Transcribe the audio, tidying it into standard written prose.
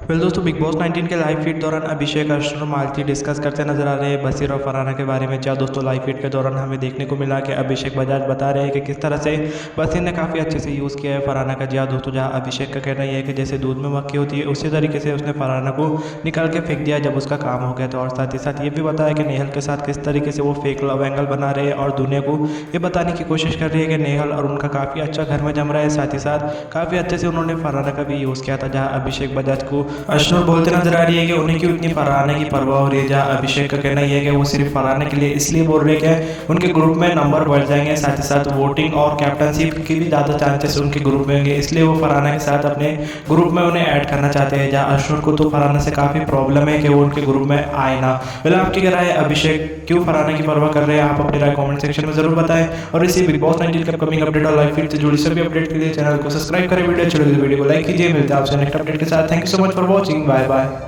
Well दोस्तों, big boss 19 के live feed दौरान अभिषेक, अर्शर और मालती डिस्कस करते नजर आ रहे हैं बसीर और फरहाना के बारे में। जहाँ दोस्तों लाइव फीड के दौरान हमें देखने को मिला कि अभिषेक बजाज बता रहे हैं कि किस तरह से बसीर ने काफ़ी अच्छे से यूज़ किया है फरहाना का। जहाँ दोस्तों, जहाँ अभिषेक का कहना यह है कि जैसे दूध में मक्खी होती है उसी तरीके से उसने फरहाना को निकाल के फेंक दिया जब उसका काम हो गया था। और साथ ही साथ ये भी बताया कि नेहल के साथ किस तरीके से वो फेक लव एंगल बना रहे हैं और दुनिया को ये बताने की कोशिश कर रही है कि नेहल और उनका काफ़ी अच्छा घर में जम रहा है। साथ ही साथ काफ़ी अच्छे से उन्होंने फरहाना का भी यूज़ किया था। जहाँ अभिषेक बजाज को अर्शनूर बोलते नजर आ रही है कि उन्हें क्यों इतनी फरहाना की परवाह हो रही है। जहाँ अभिषेक का कहना यह है कि वो सिर्फ फरहाना के लिए इसलिए बोल रहे हैं कि उनके ग्रुप में नंबर बढ़ जाएंगे, साथ ही साथ वोटिंग और कैप्टनशिप की भी ज़्यादा चांसेस उनके ग्रुप में होंगे, इसलिए वो फरहाना के साथ अपने ग्रुप में उन्हें ऐड करना चाहते हैं। जहाँ अर्शनूर को तो फरहाना से काफ़ी प्रॉब्लम है कि वो उनके ग्रुप में आए ना। पहले आपकी क्या राय है, अभिषेक क्यों फरहाना की परवाह कर रहे हैं? आप अपनी राय कॉमेंट सेक्शन में जरूर बताएं। और इसी बिग बॉस 19 के अपकमिंग अपडेट और लाइव फीड से जुड़ी सभी अपडेट के लिए चैनल को सब्सक्राइब करें, वीडियो अच्छी लगे वीडियो को लाइक कीजिए। मिलते हैं आपसे नेक्स्ट अपडेट के साथ। Thank you so much for watching. Bye bye.